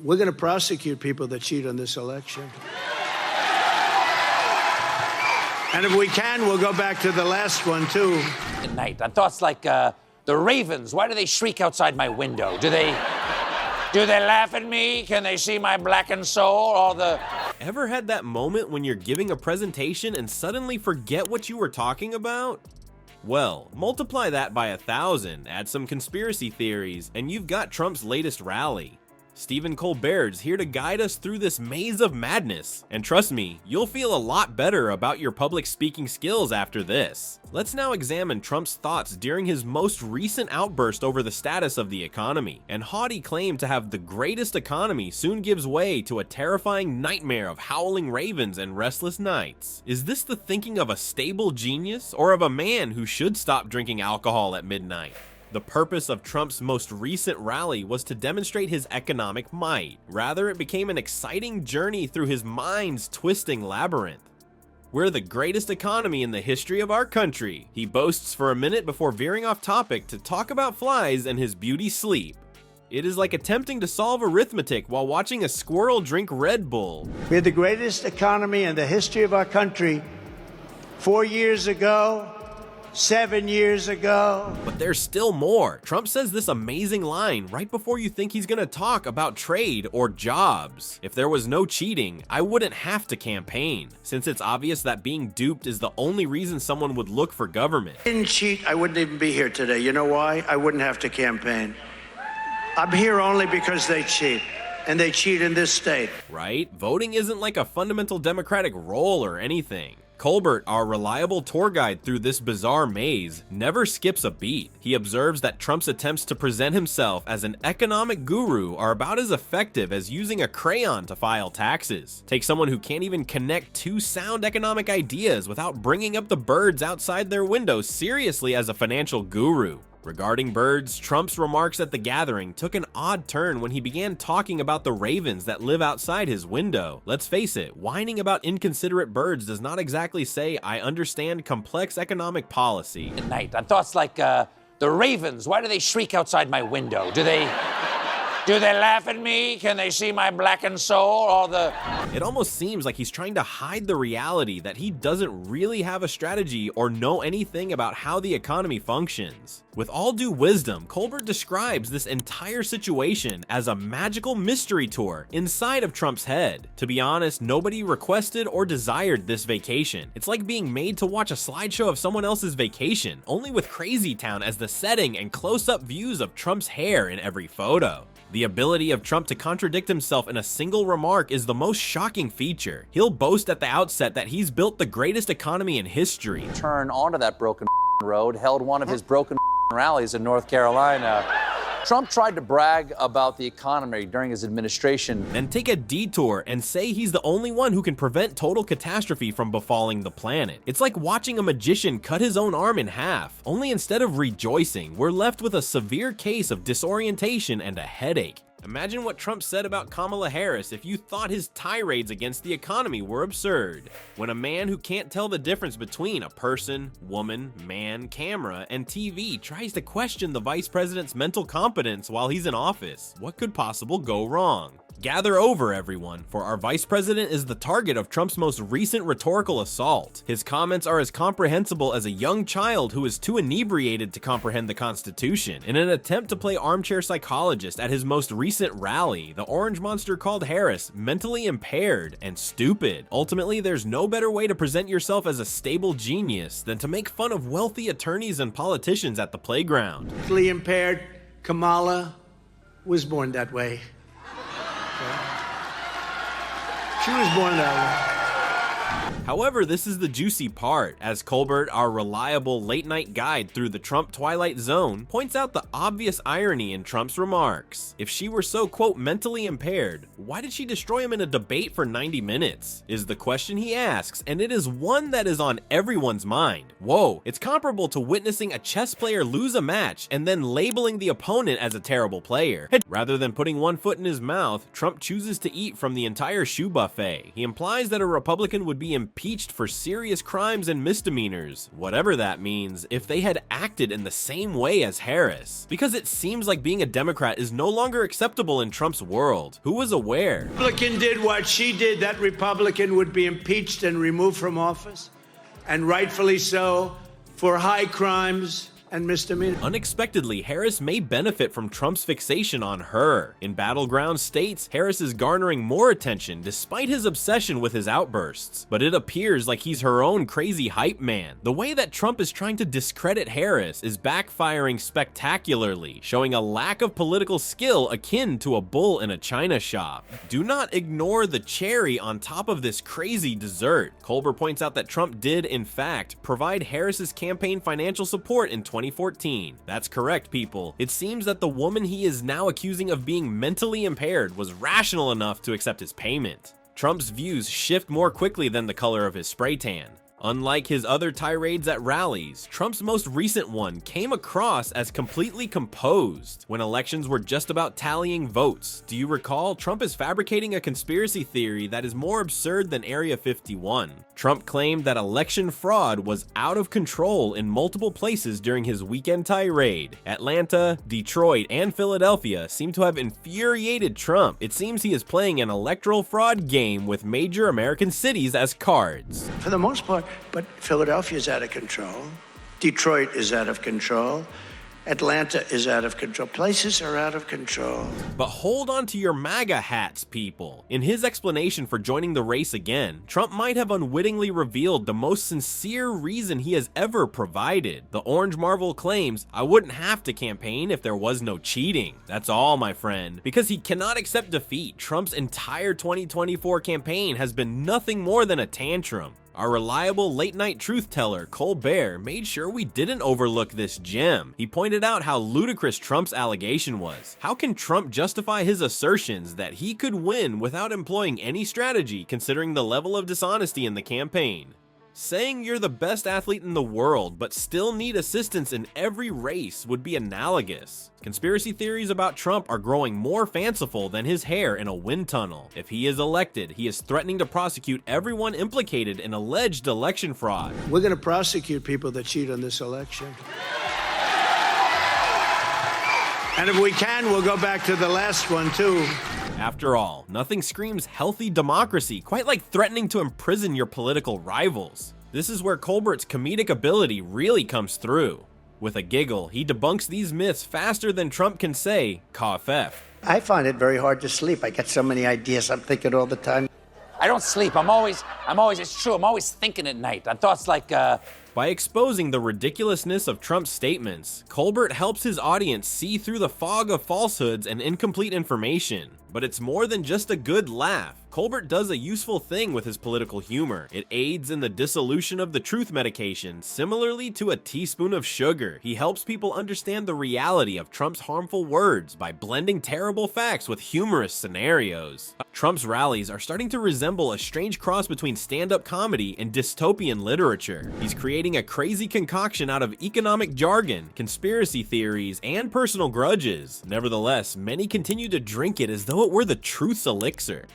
we're going to prosecute people that cheat on this election. And if we can, we'll go back to the last one, too. At night, on thoughts like, the ravens, why do they shriek outside my window? Do they laugh at me? Can they see my blackened soul? Or the... Ever had that moment when you're giving a presentation and suddenly forget what you were talking about? Well, multiply that by 1,000, add some conspiracy theories, and you've got Trump's latest rally. Stephen Colbert's here to guide us through this maze of madness, and trust me, you'll feel a lot better about your public speaking skills after this. Let's now examine Trump's thoughts during his most recent outburst over the status of the economy. An haughty claim to have the greatest economy soon gives way to a terrifying nightmare of howling ravens and restless nights. Is this the thinking of a stable genius, or of a man who should stop drinking alcohol at midnight? The purpose of Trump's most recent rally was to demonstrate his economic might. Rather, it became an exciting journey through his mind's twisting labyrinth. We're the greatest economy in the history of our country, he boasts for a minute before veering off topic to talk about flies and his beauty sleep. It is like attempting to solve arithmetic while watching a squirrel drink Red Bull. We're the greatest economy in the history of our country. 4 years ago, 7 years ago. But there's still more. Trump says this amazing line right before you think he's gonna talk about trade or jobs. If there was no cheating, I wouldn't have to campaign, since it's obvious that being duped is the only reason someone would look for government. If I didn't cheat, I wouldn't even be here today. You know why? I wouldn't have to campaign. I'm here only because they cheat. And they cheat in this state. Right? Voting isn't like a fundamental democratic role or anything. Colbert, our reliable tour guide through this bizarre maze, never skips a beat. He observes that Trump's attempts to present himself as an economic guru are about as effective as using a crayon to file taxes. Take someone who can't even connect two sound economic ideas without bringing up the birds outside their window seriously as a financial guru. Regarding birds, Trump's remarks at the gathering took an odd turn when he began talking about the ravens that live outside his window. Let's face it, whining about inconsiderate birds does not exactly say I understand complex economic policy. At night, on thoughts like, the ravens, why do they shriek outside my window? Do they laugh at me? Can they see my blackened soul? Or the... It almost seems like he's trying to hide the reality that he doesn't really have a strategy or know anything about how the economy functions. With all due wisdom, Colbert describes this entire situation as a magical mystery tour inside of Trump's head. To be honest, nobody requested or desired this vacation. It's like being made to watch a slideshow of someone else's vacation, only with Crazy Town as the setting and close-up views of Trump's hair in every photo. The ability of Trump to contradict himself in a single remark is the most shocking feature. He'll boast at the outset that he's built the greatest economy in history. Turn onto that broken road, held one of his broken rallies in North Carolina. Trump tried to brag about the economy during his administration. Then take a detour and say he's the only one who can prevent total catastrophe from befalling the planet. It's like watching a magician cut his own arm in half. Only instead of rejoicing, we're left with a severe case of disorientation and a headache. Imagine what Trump said about Kamala Harris if you thought his tirades against the economy were absurd. When a man who can't tell the difference between a person, woman, man, camera, and TV tries to question the vice president's mental competence while he's in office, what could possibly go wrong? Gather over, everyone, for our vice president is the target of Trump's most recent rhetorical assault. His comments are as comprehensible as a young child who is too inebriated to comprehend the Constitution. In an attempt to play armchair psychologist at his most recent rally, the orange monster called Harris mentally impaired and stupid. Ultimately, there's no better way to present yourself as a stable genius than to make fun of wealthy attorneys and politicians at the playground. Mentally impaired Kamala was born that way. She was born that way. However, this is the juicy part, as Colbert, our reliable late-night guide through the Trump Twilight Zone, points out the obvious irony in Trump's remarks. If she were so, quote, mentally impaired, why did she destroy him in a debate for 90 minutes? Is the question he asks, and it is one that is on everyone's mind. Whoa, it's comparable to witnessing a chess player lose a match and then labeling the opponent as a terrible player. Rather than putting one foot in his mouth, Trump chooses to eat from the entire shoe buffet. He implies that a Republican would be impeached impeached for serious crimes and misdemeanors, whatever that means, if they had acted in the same way as Harris. Because it seems like being a Democrat is no longer acceptable in Trump's world. Who was aware? Republican did what she did, that Republican would be impeached and removed from office, and rightfully so, for high crimes and misdemeanors. Unexpectedly, Harris may benefit from Trump's fixation on her. In battleground states, Harris is garnering more attention despite his obsession with his outbursts. But it appears like he's her own crazy hype man. The way that Trump is trying to discredit Harris is backfiring spectacularly, showing a lack of political skill akin to a bull in a china shop. Do not ignore the cherry on top of this crazy dessert. Colbert points out that Trump did, in fact, provide Harris's campaign financial support in 2014. That's correct, people. It seems that the woman he is now accusing of being mentally impaired was rational enough to accept his payment. Trump's views shift more quickly than the color of his spray tan. Unlike his other tirades at rallies, Trump's most recent one came across as completely composed when elections were just about tallying votes. Do you recall? Trump is fabricating a conspiracy theory that is more absurd than Area 51. Trump claimed that election fraud was out of control in multiple places during his weekend tirade. Atlanta, Detroit, and Philadelphia seem to have infuriated Trump. It seems he is playing an electoral fraud game with major American cities as cards. For the most part, but Philadelphia is out of control. Detroit is out of control. Atlanta is out of control. Places are out of control. But hold on to your MAGA hats, people. In his explanation for joining the race again, Trump might have unwittingly revealed the most sincere reason he has ever provided. The Orange Marvel claims, "I wouldn't have to campaign if there was no cheating." That's all, my friend. Because he cannot accept defeat, Trump's entire 2024 campaign has been nothing more than a tantrum. Our reliable late-night truth teller, Colbert, made sure we didn't overlook this gem. He pointed out how ludicrous Trump's allegation was. How can Trump justify his assertions that he could win without employing any strategy considering the level of dishonesty in the campaign? Saying you're the best athlete in the world but still need assistance in every race would be analogous. Conspiracy theories about Trump are growing more fanciful than his hair in a wind tunnel. If he is elected, he is threatening to prosecute everyone implicated in alleged election fraud. We're going to prosecute people that cheat on this election. And if we can, we'll go back to the last one, too. After all, nothing screams healthy democracy quite like threatening to imprison your political rivals. This is where Colbert's comedic ability really comes through. With a giggle, he debunks these myths faster than Trump can say, "Cough F." I find it very hard to sleep. I get so many ideas. I'm thinking all the time. I don't sleep. It's true. I'm always thinking at night. On thoughts like, By exposing the ridiculousness of Trump's statements, Colbert helps his audience see through the fog of falsehoods and incomplete information. But it's more than just a good laugh. Colbert does a useful thing with his political humor. It aids in the dissolution of the truth medication, similarly to a teaspoon of sugar. He helps people understand the reality of Trump's harmful words by blending terrible facts with humorous scenarios. Trump's rallies are starting to resemble a strange cross between stand-up comedy and dystopian literature. He's creating a crazy concoction out of economic jargon, conspiracy theories, and personal grudges. Nevertheless, many continue to drink it as though it were the truth's elixir.